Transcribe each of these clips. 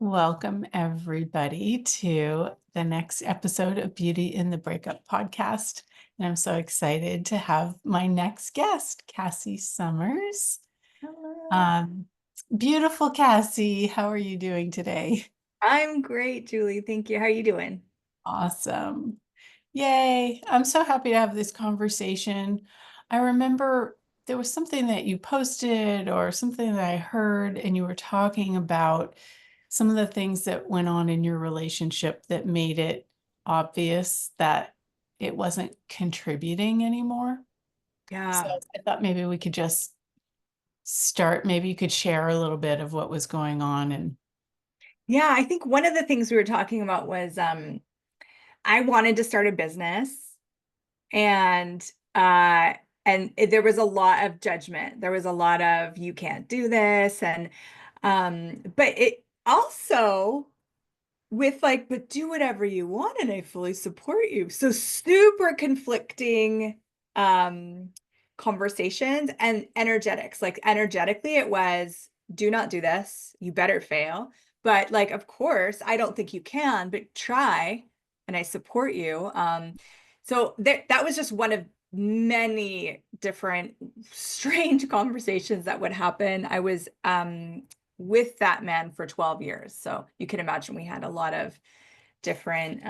Welcome, everybody, to the next episode of Beauty in the Breakup podcast. And I'm so excited to have my next guest, Cassy Summers. Hello. Um, Beautiful Cassie, how are you doing today? I'm great, Julie. Thank you. How are you doing? Awesome. Yay. I'm so happy to have this conversation. I remember there was something that you posted or something that I heard, and you were talking about some of the things that went on in your relationship that made it obvious that it wasn't contributing anymore. So Yeah. I thought maybe we could just start, maybe you could share a little bit of what was going on. And Yeah, I think one of the things we were talking about was I wanted to start a business and there was a lot of judgment. There was a lot of you can't do this and but it also with like, but do whatever you want and I fully support you. So super conflicting um conversations and energetics. Like energetically, it was do not do this, you better fail. But like, of course, I don't think you can, but try and I support you. So that was just one of many different strange conversations that would happen. I was with that man for 12 years. So you can imagine we had a lot of different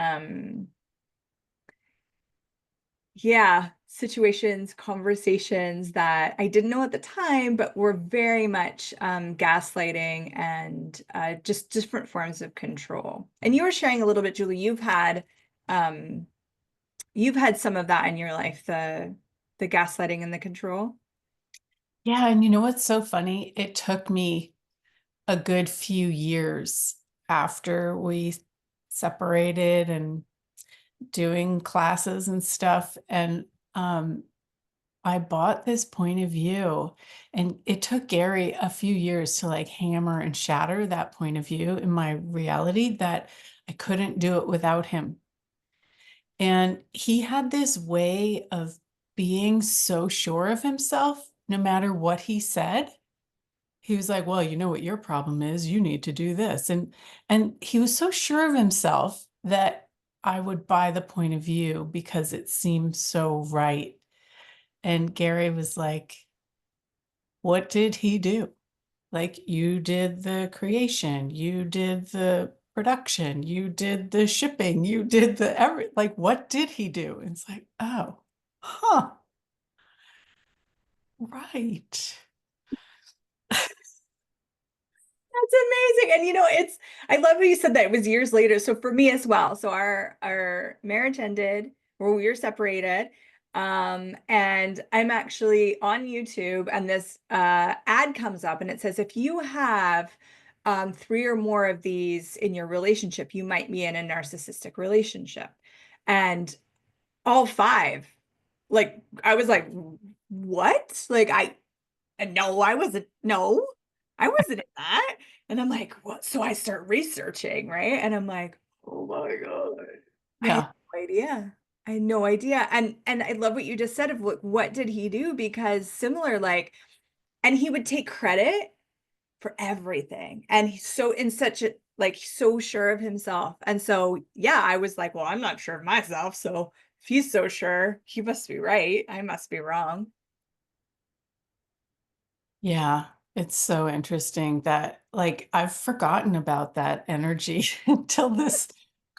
yeah, situations, conversations that I didn't know at the time, but were very much gaslighting and just different forms of control. And you were sharing a little bit, Julie, um you've had some of that in your life, the gaslighting and the control. yeah, and you know what's so funny? It took me a good few years after we separated and doing classes and stuff. And I bought this point of view, and it took Gary a few years to like hammer and shatter that point of view in my reality that I couldn't do it without him. And he had this way of being so sure of himself, no matter what he said. He was like, "Well, you know what your problem is? You need to do this." And he was so sure of himself that I would buy the point of view because it seemed so right. And Gary was like, what did he do? Like, you did the creation, you did the production, you did the shipping, you did the like, what did he do? And it's like, oh, huh, right. That's amazing. And it's I love how you said that it was years later. So for me as well. So our marriage ended where we were separated. And I'm actually on YouTube and this ad comes up and it says if you have three or more of these in your relationship, you might be in a narcissistic relationship. And all five, like I was like, what? Like no, I wasn't in that. And I'm like, what? So I start researching, right? And I'm like, oh my God, I had Yeah. no idea. I had no idea. And I love what you just said of what did he do? Because similar, like, and he would take credit for everything. And he's so in such a like so sure of himself. And so yeah, I was like, well, I'm not sure of myself. So if he's so sure, he must be right. I must be wrong. Yeah. It's so interesting that, like, I've forgotten about that energy until this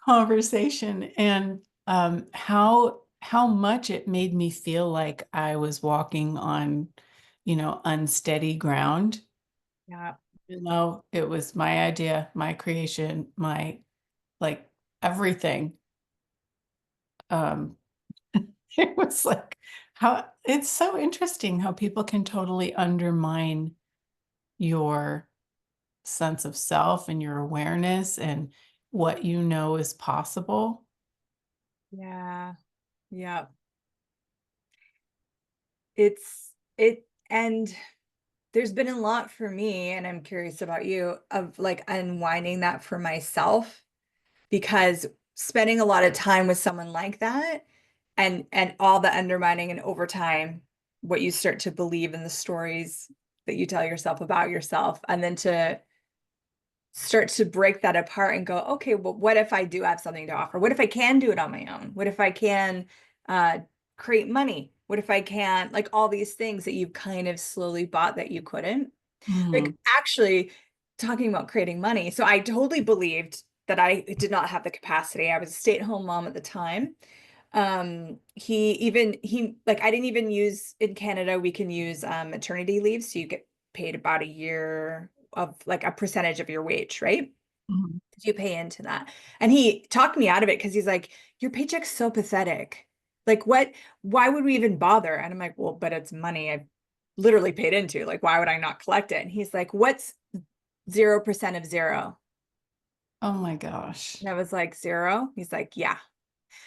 conversation, and how much it made me feel like I was walking on, unsteady ground. Yeah. It was my idea, my creation, my like everything. Um, it was like how it's so interesting how people can totally undermine your sense of self and your awareness and what you know is possible. Yeah. Yeah. And there's been a lot for me, and I'm curious about you, of like unwinding that for myself because spending a lot of time with someone like that and all the undermining and over time, what you start to believe in the stories that you tell yourself about yourself, and then to start to break that apart and go, okay, well, what if I do have something to offer? What if I can do it on my own? What if I can uh, create money? What if I can, like all these things that you've kind of slowly bought that you couldn't? Like Mhm. actually talking about creating money. So I totally believed that I did not have the capacity. I was a stay-at-home mom at the time. He like I didn't even use in Canada, we can use maternity leave. So you get paid about a year of like a percentage of your wage, right? Mhm. You pay into that. And he talked me out of it because he's like, your paycheck's so pathetic. Like what, why would we even bother? And I'm like, well, but it's money I've literally paid into. Like, why would I not collect it? And he's like, what's 0% of zero? Oh my gosh. And I was like, zero? He's like, yeah.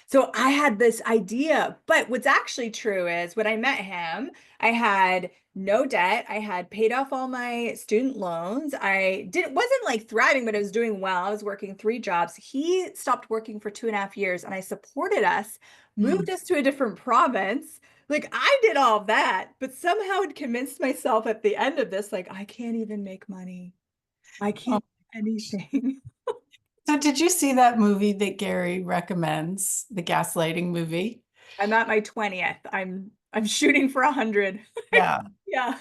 So I had this idea, but what's actually true is when I met him, I had no debt. I had paid off all my student loans. I didn't wasn't like thriving, but I was doing well. I was working 3 jobs. He stopped working for 2.5 years and I supported us, moved Mm. us to a different province. Like I did all of that, but somehow had convinced myself at the end of this, like, I can't even make money. I Oh. can't do anything. So did you see that movie that Gary recommends, the gaslighting movie? I'm at my 20th. I'm shooting for 100. Yeah. Yeah.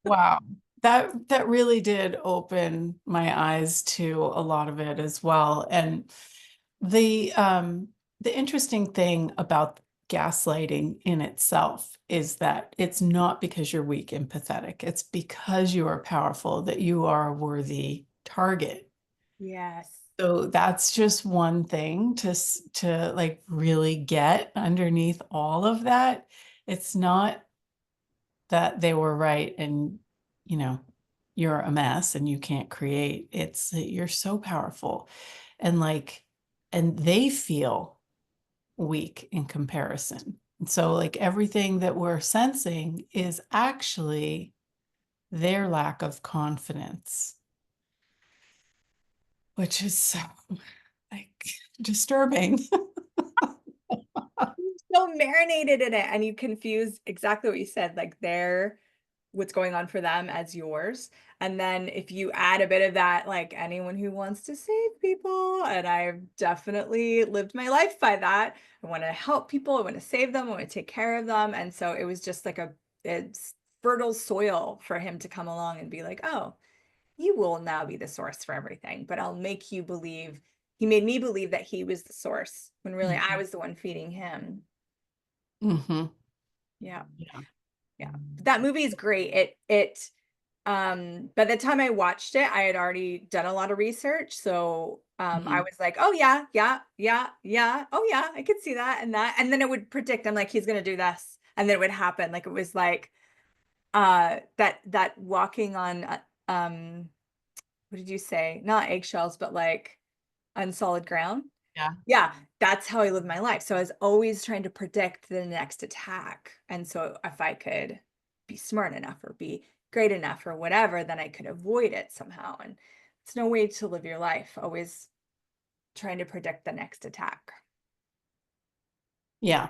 Wow. That really did open my eyes to a lot of it as well. And the um the interesting thing about gaslighting in itself is that it's not because you're weak and pathetic. It's because you are powerful that you are a worthy target. Yes. So that's just one thing to like really get underneath all of that. It's not that they were right and you know you're a mess and you can't create. It's that you're so powerful and like and they feel weak in comparison. And so like everything that we're sensing is actually their lack of confidence, which is so like disturbing. So marinated in it, and you confuse exactly what you said, like their what's going on for them as yours. And then if you add a bit of that, like anyone who wants to save people, and I've definitely lived my life by that. I want to help people, I want to save them, I want to take care of them. And so it was just like it's fertile soil for him to come along and be like, oh, you will now be the source for everything, but I'll make you believe. He made me believe that he was the source when really I Mhm. was the one feeding him. Mhm. Yeah. Yeah. Yeah. That movie is great. By the time I watched it, I had already done a lot of research. So I Mhm. was like, oh yeah, yeah, yeah, yeah. Oh yeah, I could see that and that. And then it would predict, I'm like, he's gonna do this. And then it would happen. Like it was like that walking on what did you say? Not eggshells, but like on solid ground. Yeah. Yeah, that's how I live my life. So I was always trying to predict the next attack. And so if I could be smart enough or be great enough or whatever, then I could avoid it somehow. And it's no way to live your life, always trying to predict the next attack. Yeah.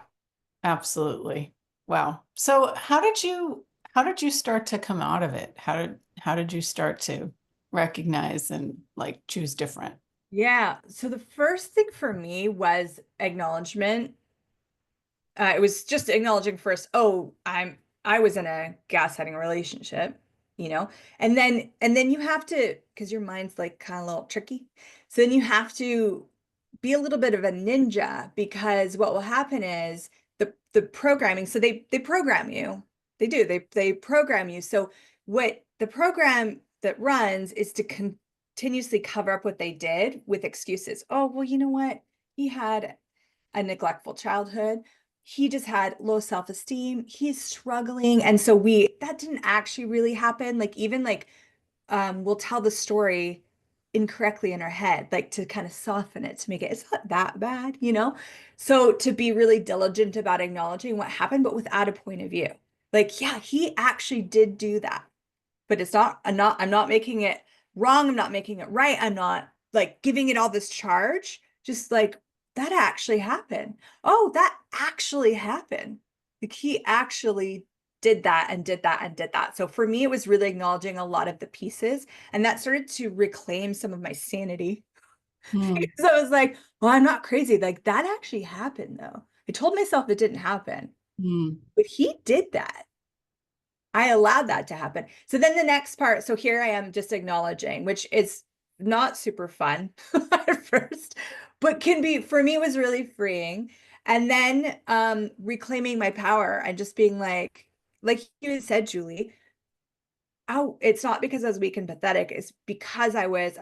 Absolutely. Wow. So how did you start to come out of it? How did you start to recognize and like choose different? Yeah. So the first thing for me was acknowledgement. It was just acknowledging first, oh, I was in a gaslighting relationship, you know, and then you have to, because your mind's like kind of a little tricky. So then you have to be a little bit of a ninja because what will happen is the programming. So they program you. They do. They program you. So what the program that runs is to continuously cover up what they did with excuses. Oh, well, you know what? He had a neglectful childhood. He just had low self-esteem. He's struggling. And so that didn't actually really happen. Like even like we'll tell the story incorrectly in our head, like to kind of soften it to make it, it's not that bad, you know? So to be really diligent about acknowledging what happened, but without a point of view. Like, yeah, he actually did do that, but I'm not making it wrong. I'm not making it right. I'm not like giving it all this charge. Just like that actually happened. Oh, that actually happened. Like he actually did that and did that and did that. So for me, it was really acknowledging a lot of the pieces, and that started to reclaim some of my sanity. Mm, So I was like, well, I'm not crazy. Like that actually happened though. I told myself it didn't happen, mm, but he did that. I allowed that to happen. So then the next part, so here I am just acknowledging, which is not super fun at first, but can be, for me, was really freeing. And then reclaiming my power and just being like you said, Julie, oh, it's not because I was weak and pathetic. It's because I was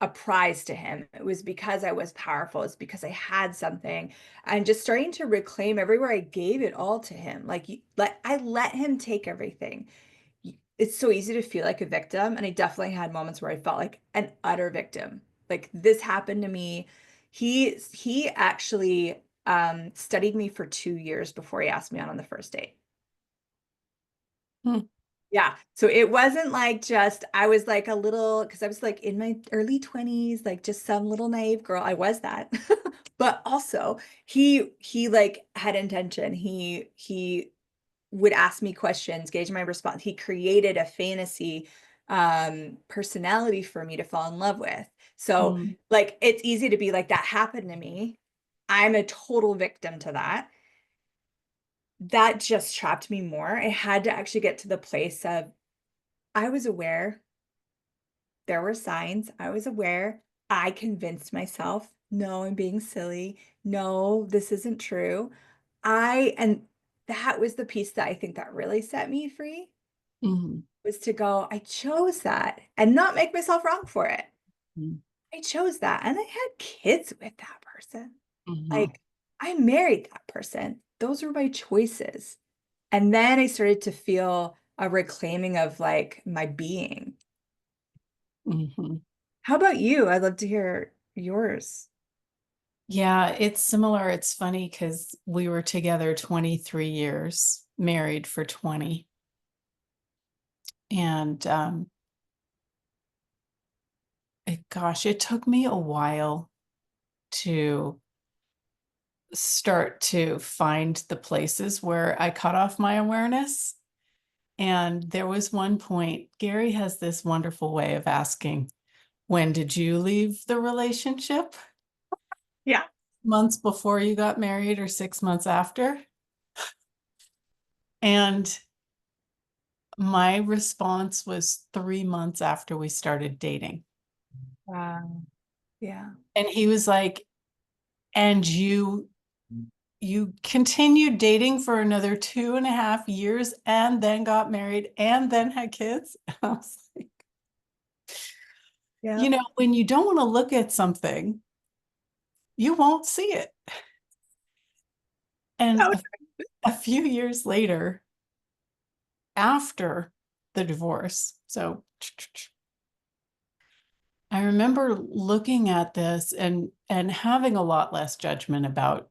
a prize to him. It was because I was powerful. It's because I had something. And just starting to reclaim everywhere I gave it all to him. Like I let him take everything. It's so easy to feel like a victim. And I definitely had moments where I felt like an utter victim. Like this happened to me. He actually studied me for 2 years before he asked me out on the first date. mm, Yeah. So it wasn't like just, I was like a little, because I was like in my early 20s, like just some little naive girl. I was that. But also he like had intention. He would ask me questions, gauge my response. He created a fantasy personality for me to fall in love with. So mm, like it's easy to be like, that happened to me. I'm a total victim to that. That just trapped me more. I had to actually get to the place of I was aware there were signs. I was aware. I convinced myself, no, I'm being silly. No, this isn't true. And that was the piece that I think that really set me free mm, was to go, I chose that and not make myself wrong for it. mm, I chose that. And I had kids with that person. mhm, Like I married that person. Those were my choices. And then I started to feel a reclaiming of like my being. mhm. How about you? I'd love to hear yours. Yeah, it's similar. It's funny because we were together 23 years, married for 20. And gosh, it took me a while to start to find the places where I cut off my awareness. And there was one point, Gary has this wonderful way of asking, when did you leave the relationship? Yeah. Months before you got married or 6 months after? And my response was 3 months after we started dating. Wow. Yeah. And he was like, and you continued dating for another 2.5 years and then got married and then had kids. I was like, Yeah. when you don't want to look at something, you won't see it. And Oh, a few years later, after the divorce, so I remember looking at this and having a lot less judgment about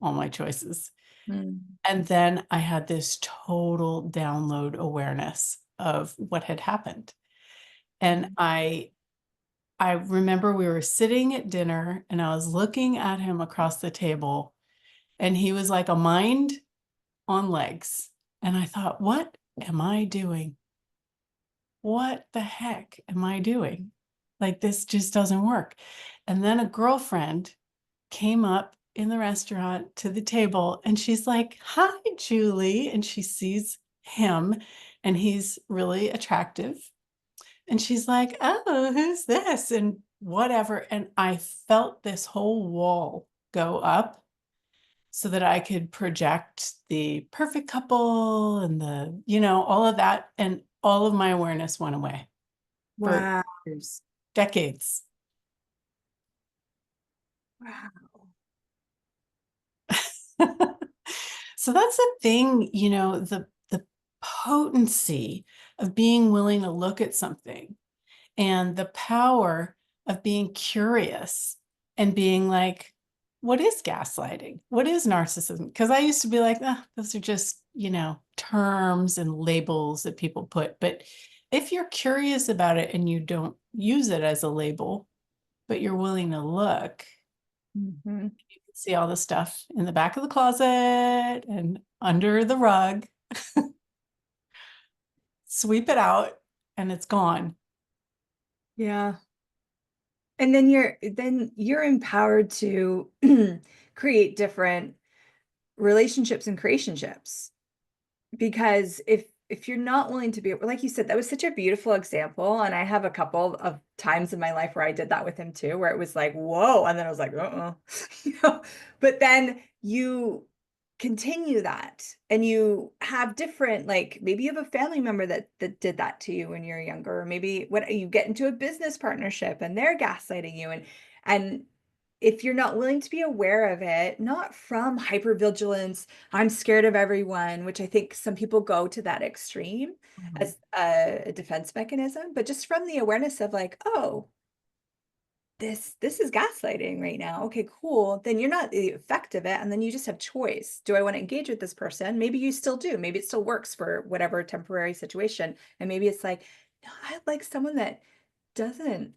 all my choices. mm, And then I had this total download awareness of what had happened. And I remember we were sitting at dinner and I was looking at him across the table and he was like a mind on legs. And I thought, what am I doing? What the heck am I doing? Like, this just doesn't work. And then a girlfriend came up in the restaurant to the table and she's like, hi, Julie. And she sees him and he's really attractive. And she's like, oh, who's this? And whatever. And I felt this whole wall go up so that I could project the perfect couple and all of that. And all of my awareness went away for wow. years, decades. Wow. So that's the thing, the potency of being willing to look at something and the power of being curious and being like, what is gaslighting? What is narcissism? Because I used to be like, those are just, terms and labels that people put. But if you're curious about it and you don't use it as a label, but you're willing to look, Mhm. you can see all the stuff in the back of the closet and under the rug. sweep it out and it's gone. Yeah. And then you're empowered to create different relationships and creationships. Because if you're not willing to be, like you said, that was such a beautiful example. And I have a couple of times in my life where I did that with him too, where it was like, whoa. And then I was like, you know, but then you continue that and you have different, like maybe you have a family member that did that to you when you're younger, or maybe what you get into a business partnership and they're gaslighting you. And if you're not willing to be aware of it, not from hypervigilance, I'm scared of everyone, which I think some people go to that extreme Mhm. as a defense mechanism, but just from the awareness of like, oh, this is gaslighting right now. Okay, cool. Then you're not the effect of it. And then you just have choice. Do I want to engage with this person? Maybe you still do. Maybe it still works for whatever temporary situation. And maybe it's like, no, I'd like someone that doesn't,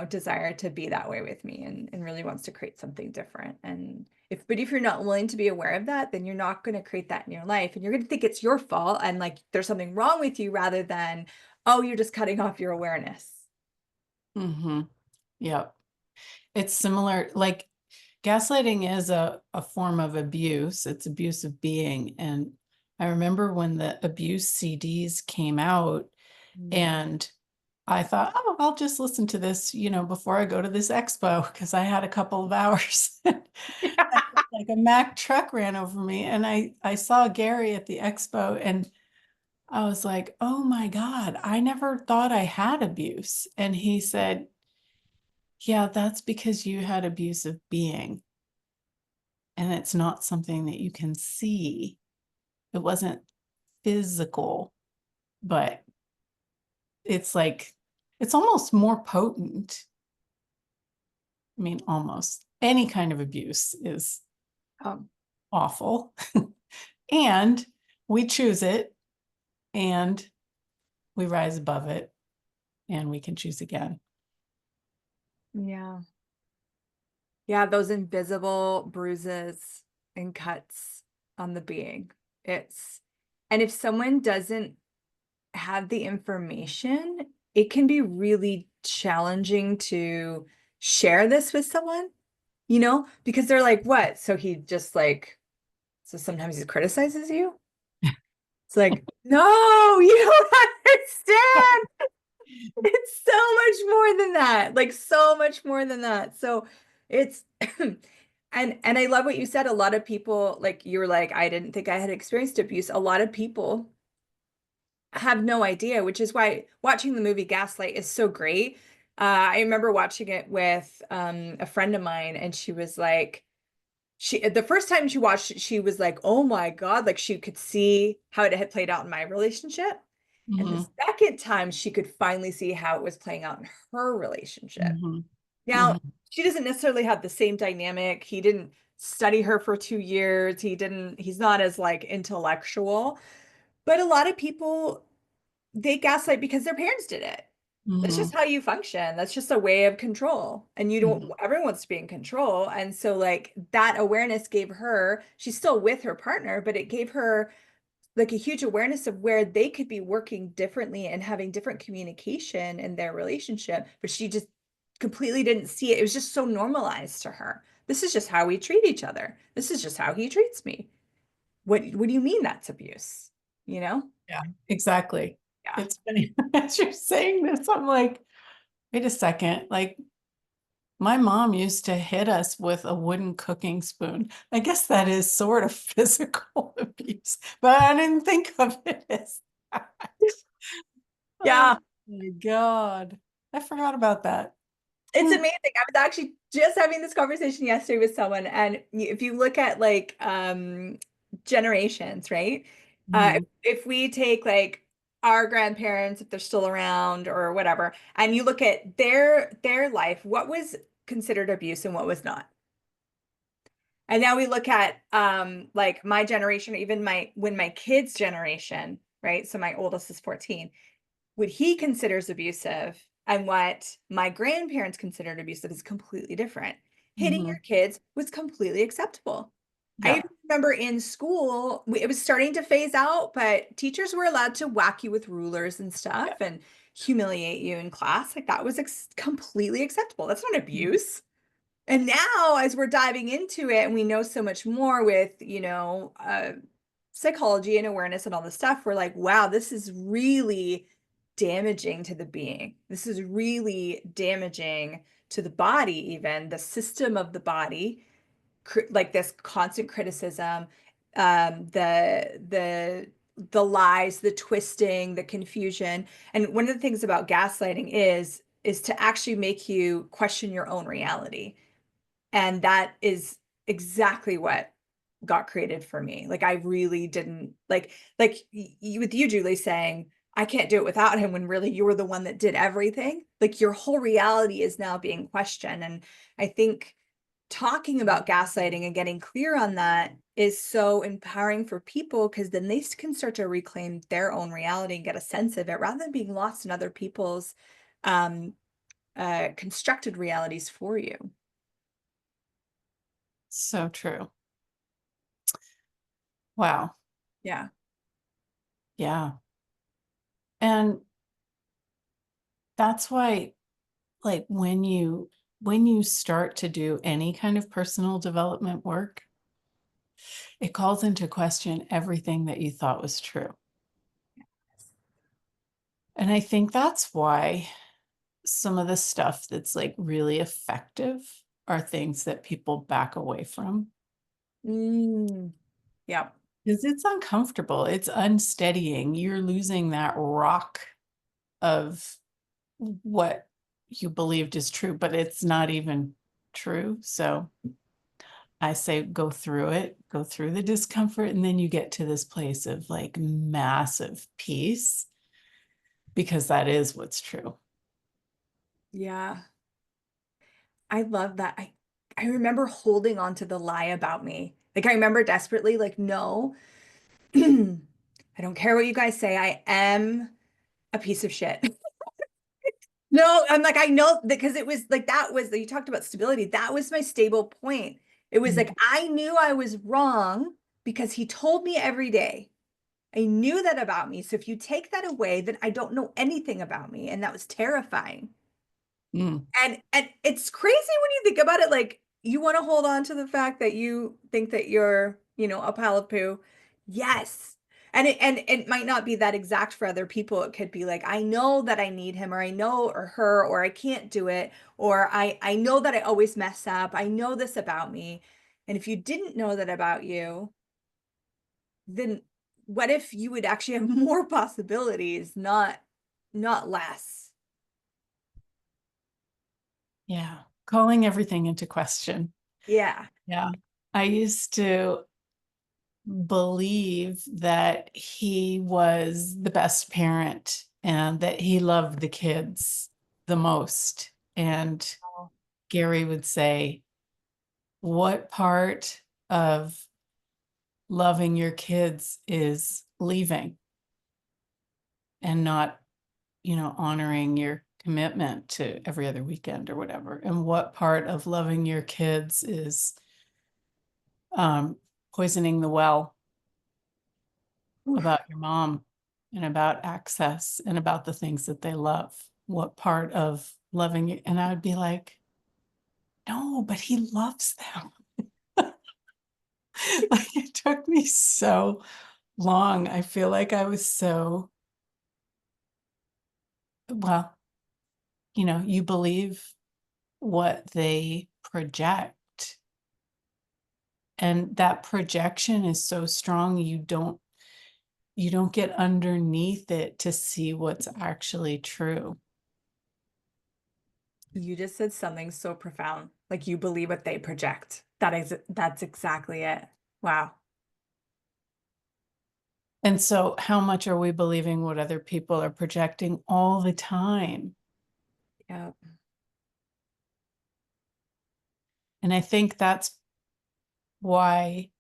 desire to be that way with me and really wants to create something different. And if you're not willing to be aware of that, then you're not going to create that in your life. And you're going to think it's your fault and like there's something wrong with you rather than, oh, you're just cutting off your awareness. Mm-hmm. Yep. It's similar, like gaslighting is a form of abuse. It's abuse of being. And I remember when the abuse CDs came out Mm. and I thought, oh, I'll just listen to this, before I go to this expo because I had a couple of hours. Yeah. Like a Mack truck ran over me and I saw Gary at the expo and I was like, oh my God, I never thought I had abuse. And he said, yeah, that's because you had abusive being. And it's not something that you can see. It wasn't physical, but it's like, it's almost more potent. I mean, almost any kind of abuse is Um, awful. And we choose it and we rise above it and we can choose again. yeah. Yeah, those invisible bruises and cuts on the being. It's, and if someone doesn't have the information, it can be really challenging to share this with someone, because they're like, what? So he just like, so sometimes he criticizes you. It's like, no, you don't understand. It's so much more than that. Like so much more than that. So it's and I love what you said. A lot of people, like you were like, I didn't think I had experienced abuse. A lot of people have no idea, which is why watching the movie Gaslight is so great. I remember watching it with a friend of mine, and she was like, she the first time she watched it, she was like, "Oh my God!" Like she could see how it had played out in my relationship, and the Mm-hmm. second time she could finally see how it was playing out in her relationship. Mm-hmm. Now, Mm-hmm. she doesn't necessarily have the same dynamic. He didn't study her for 2 years. He's not as like intellectual, but a lot of people they gaslight because their parents did it. That's Mm-hmm. just how you function. That's just a way of control. And you don't, Mm-hmm. everyone wants to be in control. And so, like, that awareness gave her, she's still with her partner, but it gave her like a huge awareness of where they could be working differently and having different communication in their relationship. But she just completely didn't see it. It was just so normalized to her. This is just how we treat each other. This is just how he treats me. What do you mean that's abuse? You know? Yeah, exactly. Yeah. It's funny as you're saying this, I'm like, wait a second. Like my mom used to hit us with a wooden cooking spoon. I guess that is sort of physical abuse, but I didn't think of it as that. Oh Yeah. my God. I forgot about that. It's Hmm. amazing. I was actually just having this conversation yesterday with someone, and if you look at like generations, right? Mhm. If we take like our grandparents, if they're still around or whatever, and you look at their life, what was considered abuse and what was not. And now we look at like my generation, or even my kids' generation, right? So my oldest is 14, what he considers abusive and what my grandparents considered abusive is completely different. Hitting your Mhm. kids was completely acceptable. I Yeah. remember in school, it was starting to phase out, but teachers were allowed to whack you with rulers and Yeah. stuff and humiliate you in class. Like that was completely acceptable. That's not abuse. And now, as we're diving into it, and we know so much more with, psychology and awareness and all this stuff, we're like, wow, this is really damaging to the being. This is really damaging to the body, even the system of the body, like this constant criticism, the lies, the twisting, the confusion. And one of the things about gaslighting is to actually make you question your own reality. And that is exactly what got created for me. Like I really didn't with you, Julie, saying, I can't do it without him when really you were the one that did everything. Like your whole reality is now being questioned. And I think talking about gaslighting and getting clear on that is so empowering for people because then they can start to reclaim their own reality and get a sense of it rather than being lost in other people's um, constructed realities for you. So true. Wow. Yeah. Yeah. And that's why, like, when you start to do any kind of personal development work, it calls into question everything that you thought was true. And I think that's why some of the stuff that's like really effective are things that people back away from Mm, yeah. because it's uncomfortable, it's unsteadying. You're losing that rock of what you believed is true, but it's not even true. So I say go through it, go through the discomfort, and then you get to this place of like massive peace because that is what's true. Yeah. I love that. I remember holding on to the lie about me. Like I remember desperately like, no, I don't care what you guys say. I am a piece of shit. No, I'm like, I know because it was like that was you talked about stability. That was my stable point. It was like Mm. I knew I was wrong because he told me every day. I knew that about me. So if you take that away, then I don't know anything about me. And that was terrifying. Mm. And it's crazy when you think about it, like you want to hold on to the fact that you think that you're, a pile of poo. Yes. And it might not be that exact for other people. It could be like, I know that I need him, or I know, or her, or I can't do it, or I know that I always mess up. I know this about me. And if you didn't know that about you, then what if you would actually have more possibilities, not less? Yeah. Calling everything into question. Yeah. Yeah. I used to believe that he was the best parent and that he loved the kids the most. And Gary would say, what part of loving your kids is leaving and not, honoring your commitment to every other weekend or whatever? And what part of loving your kids is um, poisoning the well Oof. about your mom and about access and about the things that they love? What part of loving you? And I would be like, no, but he loves them. Like it took me so long. I feel like I was so, well, you believe what they project. And that projection is so strong, you don't get underneath it to see what's actually true. You just said something so profound. Like you believe what they project. That's exactly it. Wow. And so how much are we believing what other people are projecting all the time? Yeah. And I think that's why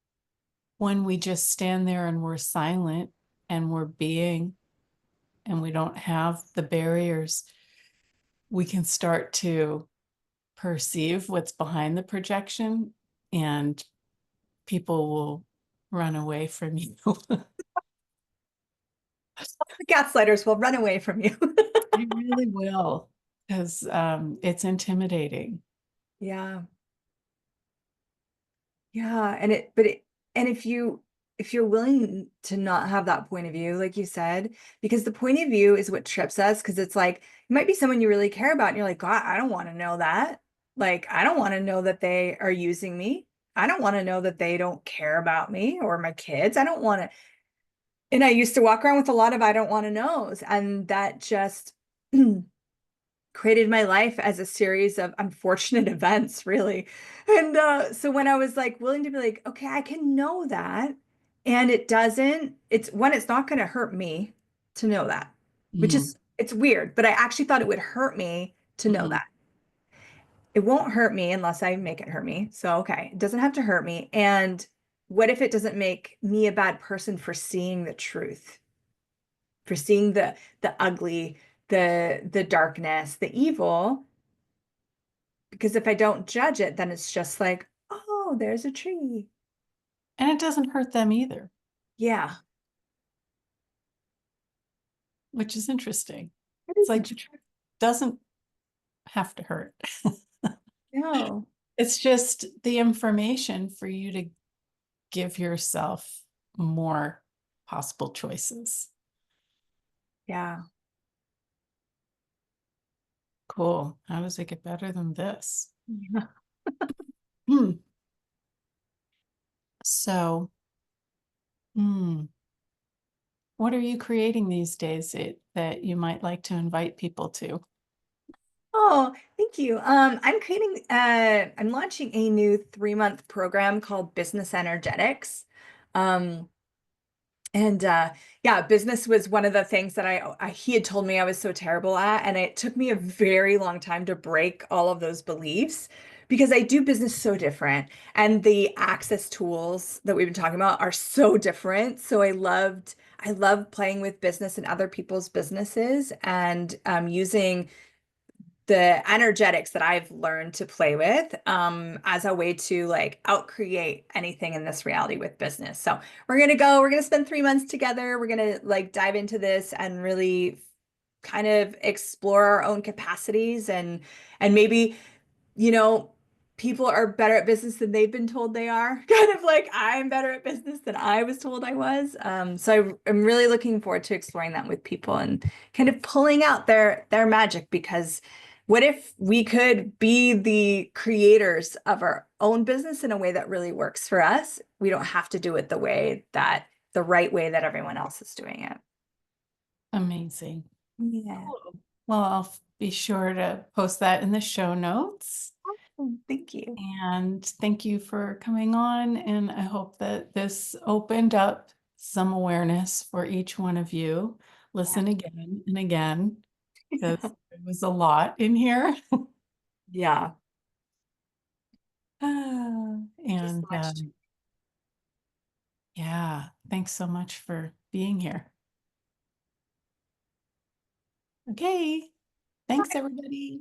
when we just stand there and we're silent and we're being and we don't have the barriers, we can start to perceive what's behind the projection, and people will run away from you. The gaslighters will run away from you. They really will, because it's intimidating. Yeah. Yeah, and it but it and if you're willing to not have that point of view, like you said, because the point of view is what trips us, because it's like it might be someone you really care about, and you're like, God, I don't want to know that. Like, I don't want to know that they are using me. I don't want to know that they don't care about me or my kids. I don't want to. And I used to walk around with a lot of I don't want to knows, and that just created my life as a series of unfortunate events, really. And so when I was like willing to be like, okay, I can know that, and it's not going to hurt me to know that, which Mm, is, it's weird, but I actually thought it would hurt me to know mm, that. It won't hurt me unless I make it hurt me. So, okay, it doesn't have to hurt me. And what if it doesn't make me a bad person for seeing the truth, for seeing the ugly, the darkness, the evil? Because if I don't judge it, then it's just like, oh, there's a tree. and it doesn't hurt them either, Yeah, which is interesting. it It's is like the interesting. truth doesn't have to hurt. No, It's just the information for you to give yourself more possible choices. yeah. Cool. How does it get better than this? Yeah. Hmm. So, hmm, what are you creating these days that you might like to invite people to? Oh, thank you. I'm launching a new 3-month program called Business Energetics. Um, And yeah, business was one of the things that he had told me I was so terrible at, and it took me a very long time to break all of those beliefs because I do business so different, and the access tools that we've been talking about are so different. So I love playing with business and other people's businesses and using the energetics that I've learned to play with as a way to like outcreate anything in this reality with business. So we're gonna spend 3 months together. We're gonna like dive into this and really kind of explore our own capacities and maybe you know, people are better at business than they've been told they are. Kind of like I'm better at business than I was told I was. I'm really looking forward to exploring that with people and kind of pulling out their magic because what if we could be the creators of our own business in a way that really works for us? We don't have to do it the right way that everyone else is doing it. Amazing. Yeah. Cool. Well, I'll be sure to post that in the show notes. Thank you. And thank you for coming on. And I hope that this opened up some awareness for each one of you. Listen again and again, because there was a lot in here. Yeah. Just so And much. yeah, thanks so much for being here. Okay. Thanks, everybody.